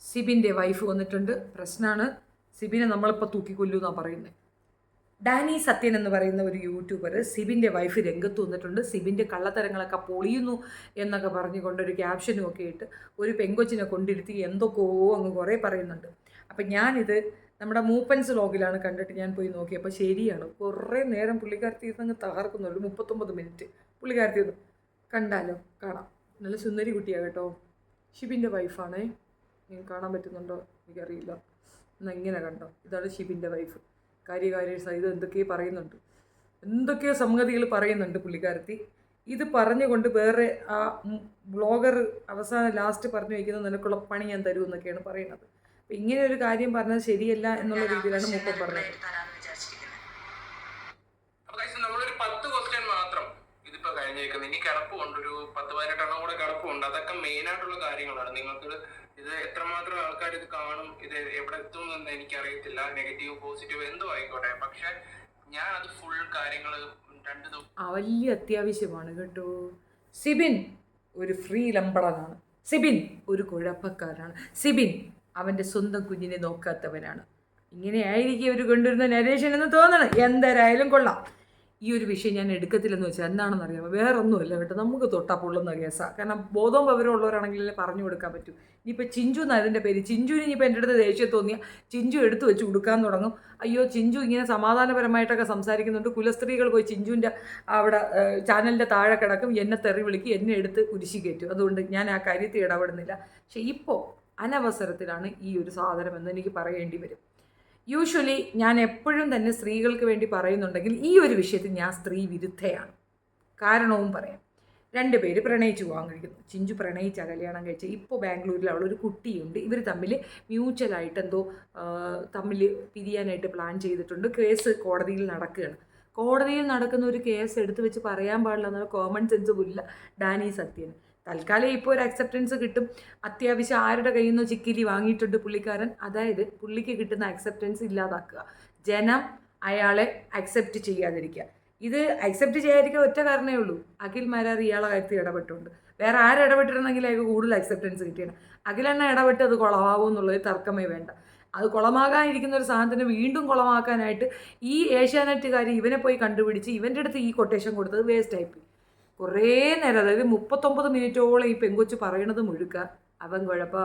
സിബിൻ്റെ wife വന്നിട്ടുണ്ട്. പ്രശ്നമാണ്. സിബിനെ നമ്മളിപ്പോൾ തൂക്കിക്കൊല്ലൂ എന്നാണ് പറയുന്നത്. ഡാനി സത്യൻ എന്ന് പറയുന്ന ഒരു യൂട്യൂബർ സിബിൻ്റെ വൈഫ് രംഗത്ത് വന്നിട്ടുണ്ട്. സിബിൻ്റെ കള്ളത്തരങ്ങളൊക്കെ പൊളിയുന്നു എന്നൊക്കെ പറഞ്ഞുകൊണ്ടൊരു ക്യാപ്ഷനും ഒക്കെ ഇട്ട് ഒരു പെങ്കൊച്ചിനെ കൊണ്ടിരുത്തി എന്തൊക്കെയോ അങ്ങ് കുറേ പറയുന്നുണ്ട്. അപ്പം ഞാനിത് നമ്മുടെ മൂപ്പൻസ് വ്ലോഗിലാണ് കണ്ടിട്ട് ഞാൻ പോയി നോക്കിയപ്പോൾ ശരിയാണ്. കുറേ നേരം പുള്ളിക്കാരത്തി ഇരുന്നങ്ങ് തകർക്കുന്നുണ്ട്. 39 മിനിറ്റ് പുള്ളിക്കാരത്തി ഒന്ന് കണ്ടാലോ? കാണാം. നല്ല സുന്ദരി കുട്ടിയാണ് കേട്ടോ. ഷിബിൻ്റെ വൈഫാണേ. നിങ്ങൾക്ക് കാണാൻ പറ്റുന്നുണ്ടോ എനിക്കറിയില്ല. എന്നാൽ ഇങ്ങനെ കണ്ടോ, ഇതാണ് ഷിബിൻ്റെ വൈഫ്. കാര്യകാര്യ സഹിതം എന്തൊക്കെയോ പറയുന്നുണ്ട്, എന്തൊക്കെയോ സംഗതികൾ പറയുന്നുണ്ട് പുള്ളിക്കാരത്തി. ഇത് പറഞ്ഞുകൊണ്ട് വേറെ ആ ബ്ലോഗർ അവസാനം ലാസ്റ്റ് പറഞ്ഞു വയ്ക്കുന്നത് നിനക്കുള്ള പണി ഞാൻ തരൂ എന്നൊക്കെയാണ് പറയുന്നത്. അപ്പം ഇങ്ങനെ ഒരു കാര്യം പറഞ്ഞത് ശരിയല്ല എന്നുള്ള രീതിയിലാണ് മൂപ്പൻ പറഞ്ഞത്. നമ്മളൊരു 10 ക്വസ്റ്റ്യൻ മാത്രം ഇതിപ്പോ കഴിഞ്ഞേക്കുന്നത്. ഇനി കിടപ്പ് കൊണ്ട് ഒരു 10-18 കൂടെ കിടപ്പുണ്ട്. അതൊക്കെ മെയിൻ ആയിട്ടുള്ള കാര്യങ്ങളാണ്. നിങ്ങൾക്ക് ഇത് എത്രമാത്രം ആൾക്കാർ ഇത് കാണും, ഇത് എവിടെ എത്തും എന്ന് എനിക്കറിയത്തില്ല. നെഗറ്റീവ് പോസിറ്റീവ് എന്തോ ആയിക്കോട്ടെ, പക്ഷെ ഞാൻ അത് ഫുൾ കാര്യങ്ങൾ 2 ദിവസം വലിയ അത്യാവശ്യമാണ് കേട്ടോ. സിബിൻ ഒരു ഫ്രീ ലംബടനാണ്. സിബിൻ ഒരു കുഴപ്പക്കാരാണ്. സിബിൻ അവൻ്റെ സ്വന്തം കുഞ്ഞിനെ നോക്കാത്തവനാണ്. ഇങ്ങനെയായിരിക്കും ഇവർ കൊണ്ടുവരുന്ന നരേഷൻ എന്ന് തോന്നണം. എന്തായാലും കൊള്ളാം. ഈ ഒരു വിഷയം ഞാൻ എടുക്കത്തില്ലെന്ന് വെച്ചാൽ എന്താണെന്ന് അറിയാമോ? വേറൊന്നുമല്ല കേട്ടോ, നമുക്ക് തൊട്ടാ പൊള്ളുന്ന കേസാണ്. കാരണം ബോധവും വിവരമുള്ളവരാണെങ്കിൽ പറഞ്ഞു കൊടുക്കാൻ പറ്റും. ഇനിയിപ്പോൾ ചിഞ്ചു എന്നാണ് അതിൻ്റെ പേര്. ചിഞ്ചുവിന് ഇനിയിപ്പോൾ എൻ്റെ അടുത്ത് ദേഷ്യം തോന്നിയാൽ ചിഞ്ചു എടുത്തു വെച്ച് കൊടുക്കാൻ തുടങ്ങും. അയ്യോ ചിഞ്ചു ഇങ്ങനെ സമാധാനപരമായിട്ടൊക്കെ സംസാരിക്കുന്നുണ്ട്. കുലസ്ത്രീകൾ പോയി ചിഞ്ചുവിൻ്റെ അവിടെ ചാനലിൻ്റെ താഴെ കിടക്കും, എന്നെ തെറി വിളിക്കും, എന്നെ എടുത്ത് കുരിശി കയറ്റും. അതുകൊണ്ട് ഞാൻ ആ കാര്യത്തിൽ ഇടപെടുന്നില്ല. പക്ഷേ ഇപ്പോൾ അനവസരത്തിലാണ് ഈ ഒരു സാധനമെന്ന് എനിക്ക് പറയേണ്ടി വരും. യൂഷ്വലി ഞാൻ എപ്പോഴും തന്നെ സ്ത്രീകൾക്ക് വേണ്ടി പറയുന്നുണ്ടെങ്കിൽ ഈ ഒരു വിഷയത്തിൽ ഞാൻ സ്ത്രീ വിരുദ്ധയാണ്. കാരണവും പറയാം. 2 പേര് പ്രണയിച്ചു പോകാൻ കഴിക്കുന്നു. ചിഞ്ചു പ്രണയിച്ച കല്യാണം കഴിച്ച ഇപ്പോൾ ബാംഗ്ലൂരിൽ അവളൊരു കുട്ടിയുണ്ട്. ഇവർ തമ്മിൽ മ്യൂച്വലായിട്ട് എന്തോ തമ്മിൽ പിരിയാനായിട്ട് പ്ലാൻ ചെയ്തിട്ടുണ്ട്. കേസ് കോടതിയിൽ നടക്കുകയാണ്. കോടതിയിൽ നടക്കുന്ന ഒരു കേസ് എടുത്ത് വെച്ച് പറയാൻ പാടില്ല എന്നുള്ള കോമൺ സെൻസ് പോലില്ല ഡാനി സത്യന്. തൽക്കാലം ഇപ്പോൾ ഒരു അക്സെപ്റ്റൻസ് കിട്ടും. അത്യാവശ്യം ആരുടെ കയ്യിൽ നിന്നോ ചിക്കിലി വാങ്ങിയിട്ടുണ്ട് പുള്ളിക്കാരൻ. അതായത് പുള്ളിക്ക് കിട്ടുന്ന അക്സെപ്റ്റൻസ് ഇല്ലാതാക്കുക, ജനം അയാളെ അക്സെപ്റ്റ് ചെയ്യാതിരിക്കുക. ഇത് അക്സെപ്റ്റ് ചെയ്യാതിരിക്കാൻ ഒറ്റ കാരണമേ ഉള്ളൂ, അഖിൽ മാരാർ ഇയാളെ കാര്യത്തിൽ ഇടപെട്ടുണ്ട്. വേറെ ആരിടപെട്ടിരുന്നെങ്കിൽ അയാൾക്ക് കൂടുതൽ അക്സെപ്റ്റൻസ് കിട്ടിയാണ്. അഖിലെണ്ണ ഇടപെട്ട് അത് കുളമാവും എന്നുള്ളത് തർക്കമേ വേണ്ട. അത് കുളമാകാനിരിക്കുന്ന ഒരു സാധനത്തിന് വീണ്ടും കുളമാക്കാനായിട്ട് ഈ ഏഷ്യാനെറ്റുകാർ ഇവനെ പോയി കണ്ടുപിടിച്ച് ഇവൻ്റെ അടുത്ത് ഈ കൊട്ടേഷൻ കൊടുത്തത് വേസ്റ്റായിപ്പോയി. കുറേ നേരം, അതായത് 39 മിനിറ്റോളം ഈ പെങ്കൊച്ച് പറയണത് മുഴുക്ക അവൻ കുഴപ്പം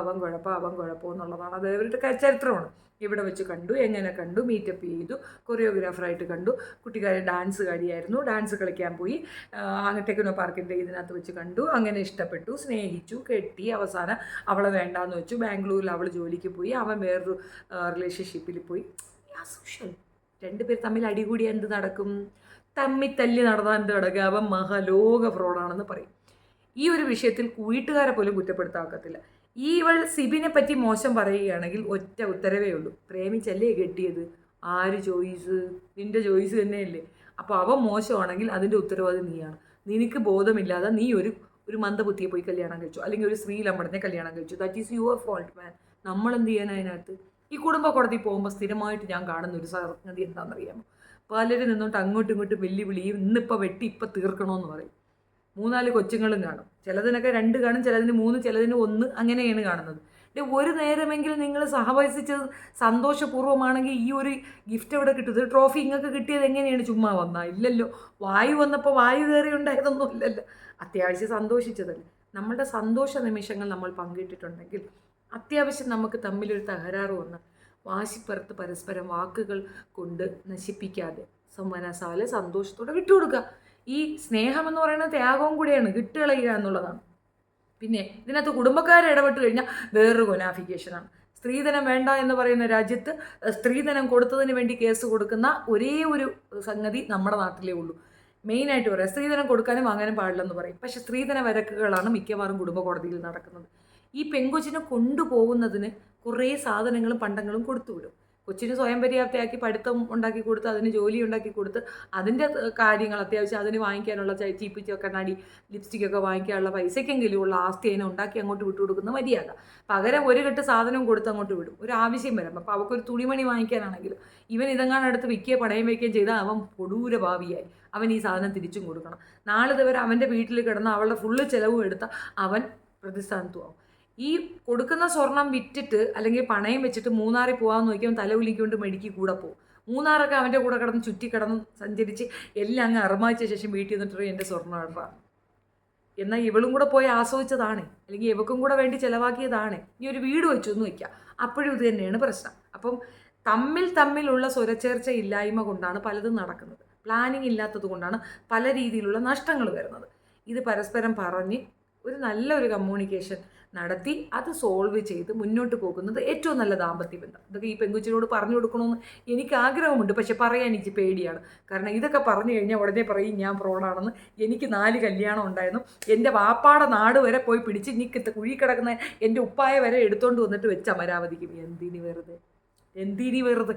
എന്നുള്ളതാണ്. അത് അവരുടെ ചരിത്രമാണ്. ഇവിടെ വെച്ച് കണ്ടു, എങ്ങനെ കണ്ടു, മീറ്റപ്പ് ചെയ്തു, കൊറിയോഗ്രാഫറായിട്ട് കണ്ടു, കുട്ടിക്കാരെ ഡാൻസ് കളിയായിരുന്നു, ഡാൻസ് കളിക്കാൻ പോയി, ടെക്നോ പാർക്കിൻ്റെ ഇതിനകത്ത് വെച്ച് കണ്ടു, അങ്ങനെ ഇഷ്ടപ്പെട്ടു, സ്നേഹിച്ചു, കെട്ടി, അവസാനം അവളെ വേണ്ടാന്ന് വെച്ചു, ബാംഗ്ലൂരിൽ അവൾ ജോലിക്ക് പോയി, അവൻ വേറൊരു റിലേഷൻഷിപ്പിൽ പോയി. സോഷ്യൽ 2 പേർ തമ്മിൽ അടികൂടി എന്ത് നടക്കും? തല്ലി നടന്നാൽ എന്ത് നടക്കുക? അവൻ മഹാലോക ഫ്രോഡാണെന്ന് പറയും. ഈ ഒരു വിഷയത്തിൽ വീട്ടുകാരെ പോലും കുറ്റപ്പെടുത്താക്കത്തില്ല. ഇവൾ സിബിനെ പറ്റി മോശം പറയുകയാണെങ്കിൽ ഒറ്റ ഉത്തരവേ ഉള്ളൂ, പ്രേമിച്ചല്ലേ കെട്ടിയത്, ആര് ചോയ്സ്? നിൻ്റെ ചോയ്സ് തന്നെയല്ലേ. അപ്പോൾ അവൻ മോശമാണെങ്കിൽ അതിൻ്റെ ഉത്തരവാദി നീയാണ്. നിനക്ക് ബോധമില്ലാതെ നീ ഒരു മന്ദബുദ്ധിയെ പോയി കല്യാണം കഴിച്ചു, അല്ലെങ്കിൽ ഒരു സ്ത്രീ ലമ്പടനെ കല്യാണം കഴിച്ചു. ദാറ്റ് ഈസ് യുവർ ഫോൾട്ട് മാൻ. നമ്മളെന്ത് ചെയ്യാൻ അതിനകത്ത്? ഈ കുടുംബ കോടതി പോകുമ്പോൾ സ്ഥിരമായിട്ട് ഞാൻ കാണുന്ന ഒരു സംഗതി എന്താണെന്നറിയാമോ? പലരും നിന്നോട്ട് അങ്ങോട്ടും ഇങ്ങോട്ടും വെല്ലുവിളിയും ഇന്നിപ്പോൾ വെട്ടി ഇപ്പം തീർക്കണമെന്ന് പറയും. 3-4 കൊച്ചുങ്ങളും കാണും. ചിലതിനൊക്കെ 2 കാണും, ചിലതിന് 3, ചിലതിന് 1, അങ്ങനെയാണ് കാണുന്നത്. ഒരു നേരമെങ്കിലും നിങ്ങൾ സഹവസിച്ചത് സന്തോഷപൂർവ്വമാണെങ്കിൽ ഈ ഒരു ഗിഫ്റ്റ് എവിടെ കിട്ടും? ഒരു ട്രോഫി ഇങ്ങൾക്ക് കിട്ടിയത് എങ്ങനെയാണ്? ചുമ്മാ വന്നാൽ ഇല്ലല്ലോ. വായു വന്നപ്പോൾ വായു കയറി ഉണ്ടായതൊന്നും ഇല്ലല്ലോ. അത്യാവശ്യം സന്തോഷിച്ചതല്ലേ. നമ്മളുടെ സന്തോഷ നിമിഷങ്ങൾ നമ്മൾ പങ്കിട്ടിട്ടുണ്ടെങ്കിൽ അത്യാവശ്യം നമുക്ക് തമ്മിലൊരു തകരാറ് വന്ന് വാശിപ്പുറത്ത് പരസ്പരം വാക്കുകൾ കൊണ്ട് നശിപ്പിക്കാതെ മനസാലെ സന്തോഷത്തോടെ വിട്ടുകൊടുക്കുക. ഈ സ്നേഹമെന്ന് പറയുന്നത് ത്യാഗവും കൂടിയാണ്, വിട്ടുകളയുക എന്നുള്ളതാണ്. പിന്നെ ഇതിനകത്ത് കുടുംബക്കാരെ ഇടപെട്ട് കഴിഞ്ഞാൽ വേറൊരു കൊനാഫിക്കേഷനാണ്. സ്ത്രീധനം വേണ്ട എന്ന് പറയുന്ന രാജ്യത്ത് സ്ത്രീധനം കൊടുത്തതിന് വേണ്ടി കേസ് കൊടുക്കുന്ന ഒരേ ഒരു സംഗതി നമ്മുടെ നാട്ടിലേ ഉള്ളൂ. മെയിനായിട്ട് പറയാം, സ്ത്രീധനം കൊടുക്കാനും വാങ്ങാനും പാടില്ലെന്ന് പറയും. പക്ഷേ സ്ത്രീധന വരക്കുകളാണ് മിക്കവാറും കുടുംബ കോടതിയിൽ നടക്കുന്നത്. ഈ പെങ്കൊച്ചിനെ കൊണ്ടുപോകുന്നതിന് കുറേ സാധനങ്ങളും പണ്ടങ്ങളും കൊടുത്തുവിടും. കൊച്ചിന് സ്വയം പര്യാപ്തയാക്കി പഠിത്തം ഉണ്ടാക്കി കൊടുത്ത്, അതിന് ജോലി ഉണ്ടാക്കി കൊടുത്ത്, അതിൻ്റെ കാര്യങ്ങൾ അത്യാവശ്യം അതിന് വാങ്ങിക്കാനുള്ള ചീപ്പിച്ചോ കണ്ണാടി ലിപ്സ്റ്റിക്കൊക്കെ വാങ്ങിക്കാനുള്ള പൈസയ്ക്കെങ്കിലും ഉള്ള ആസ്തി അതിനെ ഉണ്ടാക്കി അങ്ങോട്ട് വിട്ടു കൊടുക്കുന്ന മര്യാദ. പകരം ഒരു കെട്ട് സാധനവും കൊടുത്ത് അങ്ങോട്ട് വിടും ഒരു ആവശ്യം വരും. അപ്പോൾ അവൾക്കൊരു തുണിമണി വാങ്ങിക്കാനാണെങ്കിലും ഇവൻ ഇതെങ്ങാനും അടുത്ത് വിൽക്കുകയോ പണയം വയ്ക്കുകയും ചെയ്താൽ അവൻ കൊടൂര ഭാവിയായി. അവൻ ഈ സാധനം തിരിച്ചും കൊടുക്കണം. നാളെ ദിവസം അവൻ്റെ വീട്ടിൽ കിടന്ന് അവളുടെ ഫുള്ള് ചിലവും എടുത്ത അവൻ പ്രതിസ്ഥാനത്തുമാവും. ഈ കൊടുക്കുന്ന സ്വർണം വിറ്റിട്ട് അല്ലെങ്കിൽ പണയം വെച്ചിട്ട് മൂന്നാറിൽ പോകാമെന്ന് നോക്കിയാൽ തല ഉലിക്കൊണ്ട് മെഡിക്ക് കൂടെ പോകും. മൂന്നാറൊക്കെ അവൻ്റെ കൂടെ കിടന്ന് ചുറ്റി കിടന്ന് സഞ്ചരിച്ച് എല്ലാം അങ്ങ് അറുമാച്ച ശേഷം വീട്ടിൽ നിന്നിട്ട് എൻ്റെ സ്വർണ്ണം ഇടാം. എന്നാൽ ഇവളും കൂടെ പോയി ആസ്വദിച്ചതാണ്, അല്ലെങ്കിൽ ഇവക്കും കൂടെ വേണ്ടി ചിലവാക്കിയതാണ്. ഇനി ഒരു വീട് വെച്ചു എന്ന് വയ്ക്കുക, അപ്പോഴും ഇത് തന്നെയാണ് പ്രശ്നം. അപ്പം തമ്മിലുള്ള സ്വരച്ചേർച്ച ഇല്ലായ്മ കൊണ്ടാണ് പലതും നടക്കുന്നത്. പ്ലാനിങ് ഇല്ലാത്തത് കൊണ്ടാണ് പല രീതിയിലുള്ള നഷ്ടങ്ങൾ വരുന്നത്. ഇത് പരസ്പരം പറഞ്ഞ് ഒരു നല്ലൊരു കമ്മ്യൂണിക്കേഷൻ നടത്തി അത് സോൾവ് ചെയ്ത് മുന്നോട്ട് പോകുന്നത് ഏറ്റവും നല്ല ദാമ്പത്യ ബന്ധം. ഇതൊക്കെ ഈ പെങ്കുച്ചിനോട് പറഞ്ഞു കൊടുക്കണമെന്ന് എനിക്ക് ആഗ്രഹമുണ്ട്, പക്ഷെ പറയാൻ എനിക്ക് പേടിയാണ്. കാരണം ഇതൊക്കെ പറഞ്ഞു കഴിഞ്ഞാൽ ഉടനെ പറയും ഞാൻ ഫ്രോഡാണെന്ന്. എനിക്ക് 4 കല്യാണം ഉണ്ടായിരുന്നു, എൻ്റെ വാപ്പാടെ നാട് വരെ പോയി പിടിച്ച് നിൽക്കത്ത് കുഴി കിടക്കുന്ന എൻ്റെ ഉപ്പായ വരെ എടുത്തോണ്ട് വന്നിട്ട് വെച്ച് അമരാവതിക്കും. എന്തിനി വെറുതെ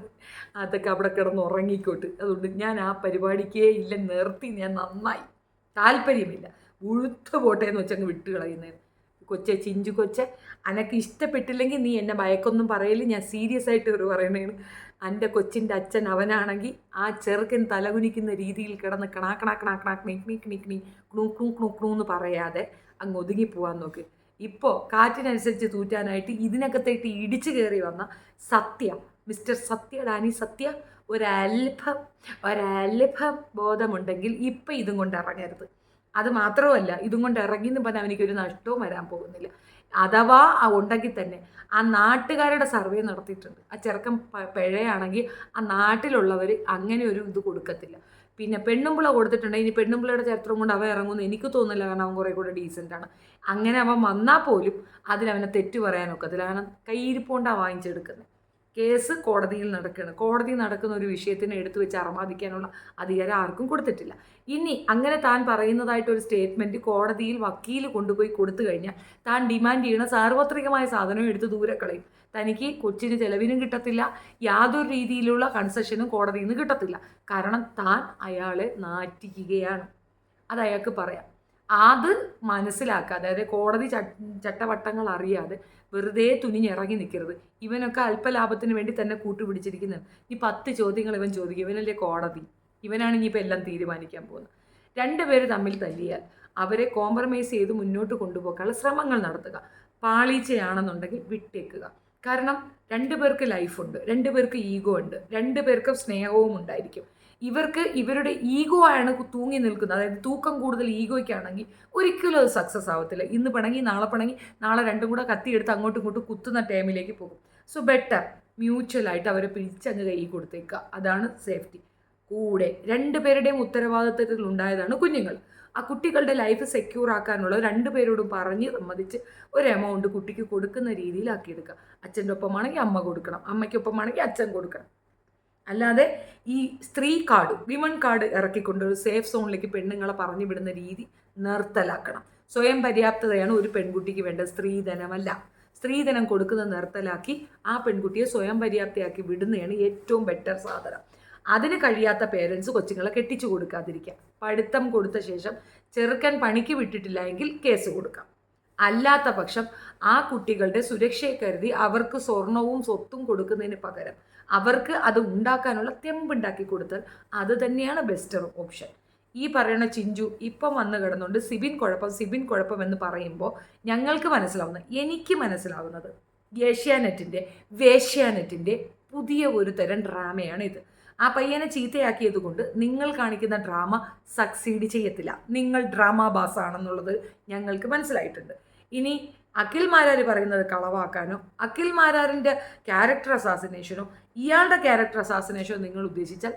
അതൊക്കെ അവിടെ കിടന്ന് ഉറങ്ങിക്കോട്ട്. അതുകൊണ്ട് ഞാൻ ആ പരിപാടിക്കേ ഇല്ല, നിർത്തി. ഞാൻ നന്നായി, താല്പര്യമില്ല, ഉഴുത്ത് പോട്ടെ എന്ന് വെച്ചങ്ങ് വിട്ട് കളയുന്നതിന്. കൊച്ചെ, ചിഞ്ചു കൊച്ചെ, അനക്ക് ഇഷ്ടപ്പെട്ടില്ലെങ്കിൽ നീ എന്നെ ഭയക്കൊന്നും പറയല്. ഞാൻ സീരിയസ് ആയിട്ട് ഒരു പറയണേണ്. എൻ്റെ കൊച്ചിൻ്റെ അച്ഛൻ അവനാണെങ്കിൽ ആ ചെറുക്കൻ തലകുനിക്കുന്ന രീതിയിൽ കിടന്ന് ക്ണൂ പറയാതെ അങ്ങ് ഒതുങ്ങിപ്പോവാൻ നോക്ക്. ഇപ്പോൾ കാറ്റിനനുസരിച്ച് തൂറ്റാനായിട്ട് ഇതിനകത്തേക്ക് ഇടിച്ചു കയറി വന്ന സത്യ, മിസ്റ്റർ സത്യ, ഡാനി സത്യ, ഒരൽഭം ബോധമുണ്ടെങ്കിൽ ഇപ്പം ഇതും കൊണ്ട് ഇറങ്ങരുത്. അത് മാത്രമല്ല, ഇതും കൊണ്ട് ഇറങ്ങിയെന്ന് പറഞ്ഞാൽ അവനിക്കൊരു നഷ്ടവും വരാൻ പോകുന്നില്ല. അഥവാ ഉണ്ടെങ്കിൽ തന്നെ ആ നാട്ടുകാരുടെ സർവേ നടത്തിയിട്ടുണ്ട്. ആ ചെറുക്കൻ പിഴയാണെങ്കിൽ ആ നാട്ടിലുള്ളവർ അങ്ങനെ ഒരു ഇത് കൊടുക്കത്തില്ല. പിന്നെ പെണ്ണുമ്പിള കൊടുത്തിട്ടുണ്ടെങ്കിൽ ഇനി പെണ്ണുമ്പിളയുടെ ചരിത്രം കൊണ്ട് അവൻ ഇറങ്ങുമെന്ന് എനിക്ക് തോന്നുന്നില്ല. കാരണം അവൻ കുറേ കൂടെ ഡീസൻ്റാണ്. അങ്ങനെ അവൻ വന്നാൽ പോലും അതിനവനെ തെറ്റു പറയാനൊക്കത്തില്ല. കാരണം കയ്യിരിപ്പോണ്ടാണ് വാങ്ങിച്ചെടുക്കുന്നത്. കേസ് കോടതിയിൽ നടക്കുകയാണ്. കോടതി നടക്കുന്ന ഒരു വിഷയത്തിനെ എടുത്തു വെച്ച് അറമാദിക്കാനുള്ള അധികാരം ആർക്കും കൊടുത്തിട്ടില്ല. ഇനി അങ്ങനെ താൻ പറയുന്നതായിട്ടൊരു സ്റ്റേറ്റ്മെൻറ്റ് കോടതിയിൽ വക്കീൽ കൊണ്ടുപോയി കൊടുത്തു കഴിഞ്ഞാൽ താൻ ഡിമാൻഡ് ചെയ്യുന്ന സാർവത്രികമായ സാധനം എടുത്ത് ദൂരെ കളയും. തനിക്ക് കൊച്ചിന് ചിലവിനും കിട്ടത്തില്ല, യാതൊരു രീതിയിലുള്ള കൺസെഷനും കോടതിയിൽ നിന്ന് കിട്ടത്തില്ല. കാരണം താൻ അയാളെ നാറ്റിക്കുകയാണ്. അത് അയാൾക്ക് പറയാം. അത് മനസ്സിലാക്കാതെ, അതായത് കോടതി ചട്ടവട്ടങ്ങൾ അറിയാതെ വെറുതെ തുനിഞ്ഞിറങ്ങി നിൽക്കരുത്. ഇവനൊക്കെ അല്പലാഭത്തിന് വേണ്ടി തന്നെ കൂട്ടുപിടിച്ചിരിക്കുന്നത്. ഈ 10 ചോദ്യങ്ങൾ ഇവൻ ചോദിക്കും. ഇവനല്ലേ കോടതി, ഇവനാണ് ഇനിയിപ്പോൾ എല്ലാം തീരുമാനിക്കാൻ പോകുന്നത്. 2 പേര് തമ്മിൽ തല്ലിയാൽ അവരെ കോംപ്രമൈസ് ചെയ്ത് മുന്നോട്ട് കൊണ്ടുപോകാനുള്ള ശ്രമങ്ങൾ നടത്തുക. പാളീച്ചയാണെന്നുണ്ടെങ്കിൽ വിട്ടേക്കുക. കാരണം 2 പേർക്ക് ലൈഫുണ്ട്, 2 പേർക്ക് ഈഗോ ഉണ്ട്, 2 പേർക്കും സ്നേഹവും ഉണ്ടായിരിക്കും. ഇവർക്ക് ഇവരുടെ ഈഗോ ആണ് തൂങ്ങി നിൽക്കുന്നത്. അതായത് തൂക്കം കൂടുതൽ ഈഗോയ്ക്കാണെങ്കിൽ ഒരിക്കലും അത് സക്സസ് ആവത്തില്ല. ഇന്ന് പിണങ്ങി നാളെ പിണങ്ങി നാളെ രണ്ടും കൂടെ കത്തിയെടുത്ത് അങ്ങോട്ടും ഇങ്ങോട്ടും കുത്തുന്ന ടൈമിലേക്ക് പോകും. സോ ബെറ്റർ മ്യൂച്വലായിട്ട് അവരെ പിടിച്ചങ്ങ് കൈ കൊടുത്തേക്കുക. അതാണ് സേഫ്റ്റി. കൂടെ 2 പേരുടെയും ഉത്തരവാദിത്തത്തിൽ ഉണ്ടായതാണ് കുഞ്ഞുങ്ങൾ. ആ കുട്ടികളുടെ ലൈഫ് സെക്യൂർ ആക്കാനുള്ള 2 പേരോടും പറഞ്ഞ് സമ്മതിച്ച് ഒരു എമൗണ്ട് കുട്ടിക്ക് കൊടുക്കുന്ന രീതിയിലാക്കിയെടുക്കുക. അച്ഛൻ്റെ ഒപ്പമാണെങ്കിൽ അമ്മ കൊടുക്കണം, അമ്മയ്ക്കൊപ്പമാണെങ്കിൽ അച്ഛൻ കൊടുക്കണം. അല്ലാതെ ഈ സ്ത്രീ കാർഡ്, വിമൺ കാർഡ് ഇറക്കിക്കൊണ്ട് ഒരു സേഫ് സോണിലേക്ക് പെണ്ണുങ്ങളെ പറഞ്ഞു വിടുന്ന രീതി നിർത്തലാക്കണം. സ്വയം പര്യാപ്തതയാണ് ഒരു പെൺകുട്ടിക്ക് വേണ്ടത്, സ്ത്രീധനമല്ല. സ്ത്രീധനം കൊടുക്കുന്നത് നിർത്തലാക്കി ആ പെൺകുട്ടിയെ സ്വയം പര്യാപ്തയാക്കി വിടുന്നതാണ് ഏറ്റവും ബെറ്റർ സാധനം. അതിന് കഴിയാത്ത പേരൻസ് കൊച്ചുങ്ങളെ കെട്ടിച്ചു കൊടുക്കാതിരിക്കുക. പഠിത്തം കൊടുത്ത ശേഷം ചെറുക്കൻ പണിക്ക് വിട്ടിട്ടില്ല എങ്കിൽ കേസ് കൊടുക്കാം. അല്ലാത്ത പക്ഷം ആ കുട്ടികളുടെ സുരക്ഷയെ കരുതി അവർക്ക് സ്വർണവും സ്വത്തും കൊടുക്കുന്നതിന് പകരം അവർക്ക് അത് ഉണ്ടാക്കാനുള്ള തെമ്പുണ്ടാക്കി കൊടുത്താൽ അത് തന്നെയാണ് ബെസ്റ്റർ ഓപ്ഷൻ. ഈ പറയുന്ന ചിഞ്ചു ഇപ്പം വന്ന് കിടന്നുകൊണ്ട് സിബിൻ കുഴപ്പം എന്ന് പറയുമ്പോൾ ഞങ്ങൾക്ക് മനസ്സിലാവുന്നത്, എനിക്ക് മനസ്സിലാവുന്നത് വേശ്യാനെറ്റിൻ്റെ പുതിയ ഒരു തരം ഡ്രാമയാണ് ഇത്. ആ പയ്യനെ ചീത്തയാക്കിയത് കൊണ്ട് നിങ്ങൾ കാണിക്കുന്ന ഡ്രാമ സക്സീഡ് ചെയ്യത്തില്ല. നിങ്ങൾ ഡ്രാമ ബാസാണെന്നുള്ളത് ഞങ്ങൾക്ക് മനസ്സിലായിട്ടുണ്ട്. ഇനി അഖിൽ മാരാർ പറയുന്നത് കളവാക്കാനോ അഖിൽ മാരാറിൻ്റെ ക്യാരക്ടർ അസാസിനേഷനോ ഇയാളുടെ ക്യാരക്ടർ അസാസിനേഷനോ നിങ്ങൾ ഉദ്ദേശിച്ചാൽ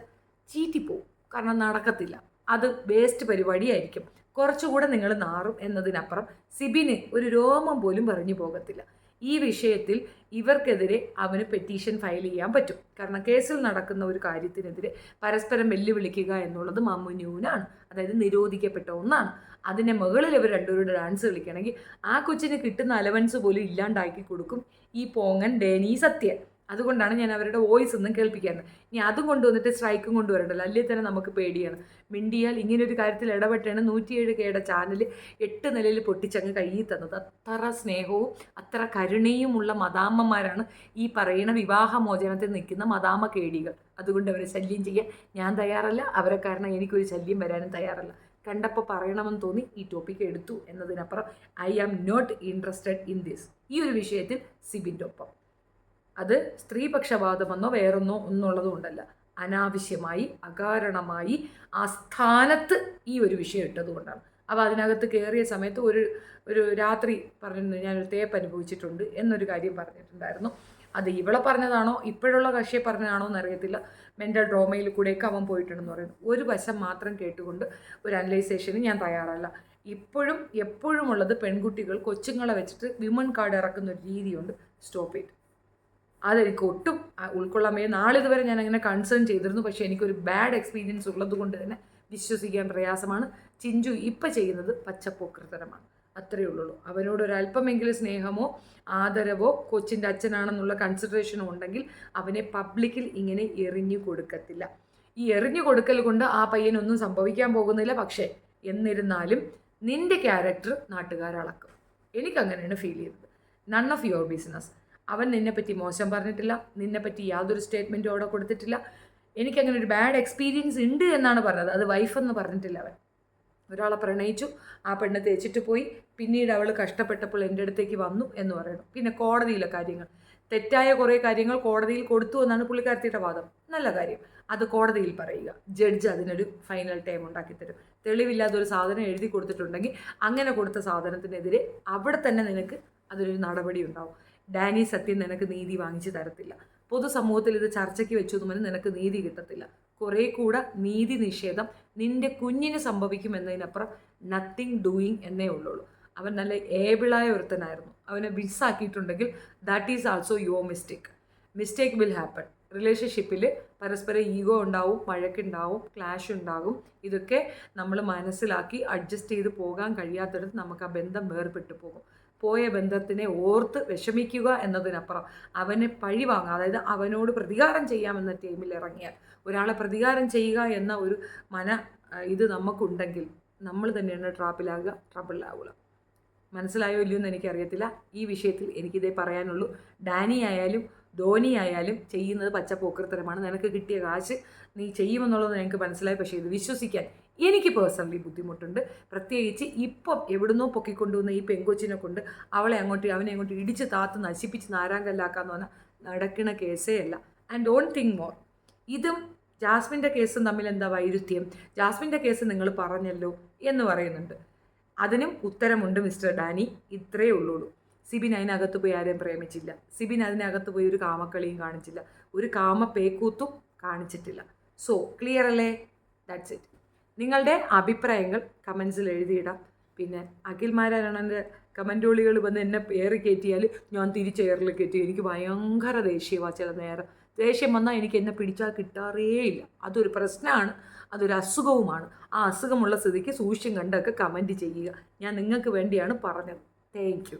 ചീറ്റിപ്പോവും. കാരണം നടക്കത്തില്ല, അത് വേസ്റ്റ് പരിപാടിയായിരിക്കും. കുറച്ചുകൂടെ നിങ്ങൾ നാറും എന്നതിനപ്പുറം സിബിന് ഒരു രോമം പോലും പറഞ്ഞു പോകത്തില്ല. ഈ വിഷയത്തിൽ ഇവർക്കെതിരെ അവന് പെറ്റീഷൻ ഫയൽ ചെയ്യാൻ പറ്റും. കാരണം കേസിൽ നടക്കുന്ന ഒരു കാര്യത്തിനെതിരെ പരസ്പരം വെല്ലുവിളിക്കുക എന്നുള്ളത് മമ്മുന്യൂനാണ്, അതായത് നിരോധിക്കപ്പെട്ട ഒന്നാണ്. അതിൻ്റെ മുകളിൽ ഇവർ രണ്ടുപേരുടെ ഡാൻസ് കളിക്കണമെങ്കിൽ ആ കൊച്ചിന് കിട്ടുന്ന അലവൻസ് പോലും ഇല്ലാണ്ടാക്കി കൊടുക്കും ഈ പോങ്ങൻ ഡേനി സത്യൻ. അതുകൊണ്ടാണ് ഞാൻ അവരുടെ വോയിസ് ഒന്നും കേൾപ്പിക്കാറുണ്ട്. ഇനി അതും കൊണ്ടുവന്നിട്ട് സ്ട്രൈക്കും കൊണ്ടുവരണ്ടല്ലോ, അല്ലെങ്കിൽ തന്നെ നമുക്ക് പേടിയാണ്. മിണ്ടിയാൽ ഇങ്ങനൊരു കാര്യത്തിൽ ഇടപെട്ടാണ് 107Kയുടെ ചാനൽ 8 നിലയിൽ പൊട്ടിച്ചങ്ങ് കയ്യിൽ തന്നത്. അത്ര സ്നേഹവും അത്ര കരുണയുമുള്ള മദാമ്മമാരാണ് ഈ പറയുന്ന വിവാഹമോചനത്തിൽ നിൽക്കുന്ന മദാമ്മ കേടികൾ. അതുകൊണ്ട് അവരെ ശല്യം ചെയ്യാൻ ഞാൻ തയ്യാറല്ല, അവരെ കാരണം എനിക്കൊരു ശല്യം വരാനും തയ്യാറല്ല. കണ്ടപ്പോൾ പറയണമെന്ന് തോന്നി ഈ ടോപ്പിക്ക് എടുത്തു എന്നതിനപ്പുറം I am not interested in this. ഈ ഒരു വിഷയത്തിൽ സിബിൻ്റെ ഒപ്പം. അത് സ്ത്രീപക്ഷപാതമെന്നോ വേറൊന്നോ ഒന്നുള്ളതും കൊണ്ടല്ല, അനാവശ്യമായി അകാരണമായി ആ സ്ഥാനത്ത് ഈ ഒരു വിഷയം ഇട്ടതുകൊണ്ടാണ്. അപ്പോൾ അതിനകത്ത് കയറിയ സമയത്ത് ഒരു രാത്രി പറഞ്ഞിരുന്നു, ഞാനൊരു തേപ്പ് അനുഭവിച്ചിട്ടുണ്ട് എന്നൊരു കാര്യം പറഞ്ഞിട്ടുണ്ടായിരുന്നു. അത് ഇവളെ പറഞ്ഞതാണോ ഇപ്പോഴുള്ള കക്ഷിയെ പറഞ്ഞതാണോ എന്നറിയത്തില്ല. മെൻ്റൽ ഡ്രോമയിൽ കൂടെയൊക്കെ അവൻ പോയിട്ടുണ്ടെന്ന് പറയുന്നു. ഒരു വശം മാത്രം കേട്ടുകൊണ്ട് ഒരു അനലൈസേഷന് ഞാൻ തയ്യാറല്ല. എപ്പോഴും ഉള്ളത് പെൺകുട്ടികൾ കൊച്ചുങ്ങളെ വെച്ചിട്ട് വിമൺ കാർഡ് ഇറക്കുന്ന ഒരു രീതിയുണ്ട്. Stop it. അതെനിക്ക് ഒട്ടും ഉൾക്കൊള്ളാൻ വയ്യ. നാളിതുവരെ ഞാൻ അങ്ങനെ കൺസേൺ ചെയ്തിരുന്നു, പക്ഷേ എനിക്കൊരു ബാഡ് എക്സ്പീരിയൻസ് ഉള്ളത് കൊണ്ട് തന്നെ വിശ്വസിക്കാൻ പ്രയാസമാണ്. ചിഞ്ചു ഇപ്പം ചെയ്യുന്നത് പച്ചപ്പോക്കൃതരമാണ്. അത്രയേ ഉള്ളൂ. അവനോട് ഒരല്പമെങ്കിലും സ്നേഹമോ ആദരവോ കൊച്ചിൻ്റെ അച്ഛനാണെന്നുള്ള കൺസിഡറേഷനോ ഉണ്ടെങ്കിൽ അവനെ പബ്ലിക്കിൽ ഇങ്ങനെ എറിഞ്ഞു കൊടുക്കത്തില്ല. ഈ എറിഞ്ഞു കൊടുക്കൽ കൊണ്ട് ആ പയ്യനൊന്നും സംഭവിക്കാൻ പോകുന്നില്ല. പക്ഷേ എന്നിരുന്നാലും നിൻ്റെ ക്യാരക്ടർ നാട്ടുകാരളക്കും. എനിക്കങ്ങനെയാണ് ഫീൽ ചെയ്തത്. None of your business. അവൻ നിന്നെപ്പറ്റി മോശം പറഞ്ഞിട്ടില്ല, നിന്നെപ്പറ്റി യാതൊരു സ്റ്റേറ്റ്മെൻറ്റും അവിടെ കൊടുത്തിട്ടില്ല. എനിക്കങ്ങനെ ഒരു ബാഡ് എക്സ്പീരിയൻസ് ഉണ്ട് എന്നാണ് പറഞ്ഞത്. അത് വൈഫെന്ന് പറഞ്ഞിട്ടില്ല. അവൻ ഒരാളെ പ്രണയിച്ചു, ആ പെണ്ണ് തേച്ചിട്ട് പോയി, പിന്നീട് അവൾ കഷ്ടപ്പെട്ടപ്പോൾ എൻ്റെ അടുത്തേക്ക് വന്നു എന്ന് പറയണം. പിന്നെ കോടതിയിലെ കാര്യങ്ങൾ, തെറ്റായ കുറേ കാര്യങ്ങൾ കോടതിയിൽ കൊടുത്തു എന്നാണ് പുള്ളിക്കാരത്തിയുടെ വാദം. നല്ല കാര്യം, അത് കോടതിയിൽ പറയുക. ജഡ്ജ് അതിനൊരു ഫൈനൽ ടൈം ഉണ്ടാക്കി തരും. തെളിവില്ലാതെ ഒരു സാധനം എഴുതി കൊടുത്തിട്ടുണ്ടെങ്കിൽ അങ്ങനെ കൊടുത്ത സാധനത്തിനെതിരെ അവിടെ തന്നെ നിനക്ക് അതിലൊരു നടപടി ഉണ്ടാവും. ഡാനി സത്യം നിനക്ക് നീതി വാങ്ങിച്ചു തരത്തില്ല. പൊതുസമൂഹത്തിൽ ഇത് ചർച്ചയ്ക്ക് വെച്ചതുമെന്ന് നിനക്ക് നീതി കിട്ടത്തില്ല. കുറേ കൂടെ നീതി നിഷേധം നിൻ്റെ കുഞ്ഞിന് സംഭവിക്കുമെന്നതിനപ്പുറം നത്തിങ് ഡൂയിങ് എന്നേ ഉള്ളൂ. അവൻ നല്ല ഏബിളായ ഒരുത്തനായിരുന്നു. അവനെ മിസ്സാക്കിയിട്ടുണ്ടെങ്കിൽ that is also your mistake will happen. റിലേഷൻഷിപ്പിൽ പരസ്പരം ഈഗോ ഉണ്ടാവും, വഴക്കുണ്ടാവും, ക്ലാഷ് ഉണ്ടാകും. ഇതൊക്കെ നമ്മൾ മനസ്സിലാക്കി അഡ്ജസ്റ്റ് ചെയ്ത് പോകാൻ കഴിയാത്തിടത്ത് നമുക്ക് ആ ബന്ധം വേർപെട്ടു പോകും. പോയ ബന്ധത്തിനെ ഓർത്ത് വിഷമിക്കുക എന്നതിനപ്പുറം അവനെ പഴിവാങ്ങുക, അതായത് അവനോട് പ്രതികാരം ചെയ്യാമെന്ന ടീമിൽ ഇറങ്ങിയാൽ, ഒരാളെ പ്രതികാരം ചെയ്യുക എന്ന ഒരു ഇത് നമുക്കുണ്ടെങ്കിൽ നമ്മൾ തന്നെയാണ് ട്രബിളിലാവുക. മനസ്സിലായോ ഇല്ലയോ എന്ന് എനിക്കറിയത്തില്ല. ഈ വിഷയത്തിൽ എനിക്കിതേ പറയാനുള്ളൂ. ഡാനി ആയാലും ധോനി ആയാലും ചെയ്യുന്നത് പച്ചപ്പോക്കൃത്തരമാണ്. നിനക്ക് കിട്ടിയ കാശ് നീ ചെയ്യുമെന്നുള്ളത് എനിക്ക് മനസ്സിലായി. പക്ഷേ ഇത് വിശ്വസിക്കാൻ എനിക്ക് പേഴ്സണലി ബുദ്ധിമുട്ടുണ്ട്. പ്രത്യേകിച്ച് ഇപ്പം എവിടുന്നോ പൊക്കിക്കൊണ്ടുവന്ന ഈ പെങ്കൊച്ചിനെ കൊണ്ട് അവനെ അങ്ങോട്ട് ഇടിച്ച് താത്ത് നശിപ്പിച്ച് നാരാങ്കല്ലാക്കാന്ന് പറഞ്ഞാൽ നടക്കുന്ന കേസേ അല്ല. And don't think more. ഇതും ജാസ്മിൻ്റെ കേസും തമ്മിൽ എന്താ വൈരുദ്ധ്യം? ജാസ്മിൻ്റെ കേസ് നിങ്ങൾ പറഞ്ഞല്ലോ എന്ന് പറയുന്നുണ്ട്. അതിനും ഉത്തരമുണ്ട് മിസ്റ്റർ ഡാനി. ഇത്രയേ ഉള്ളൂ. സിബിൻ അതിനകത്ത് പോയി ആരെയും പ്രേമിച്ചില്ല. സിബിൻ അതിനകത്ത് പോയി ഒരു കാമക്കളിയും കാണിച്ചില്ല, ഒരു കാമപ്പേക്കൂത്തും കാണിച്ചിട്ടില്ല. സോ ക്ലിയർ അല്ലേ? That's it. നിങ്ങളുടെ അഭിപ്രായങ്ങൾ കമൻസിൽ എഴുതിയിടാം. പിന്നെ അഖിൽമാരാണെൻ്റെ കമൻറ്റോളികൾ വന്ന് എന്നെ ഏറി കയറ്റിയാൽ ഞാൻ തിരിച്ചേറിൽ കയറ്റി. എനിക്ക് ഭയങ്കര ദേഷ്യമാണ്. ചില നേരം ദേഷ്യം വന്നാൽ എനിക്ക് എന്നെ പിടിച്ചാൽ കിട്ടാറേ ഇല്ല. അതൊരു പ്രശ്നമാണ്, അതൊരു അസുഖവുമാണ്. ആ അസുഖമുള്ള സ്ഥിതിക്ക് സൂക്ഷ്യം കണ്ടൊക്കെ കമൻറ്റ് ചെയ്യുക. ഞാൻ നിങ്ങൾക്ക് വേണ്ടിയാണ് പറഞ്ഞത്. Thank you.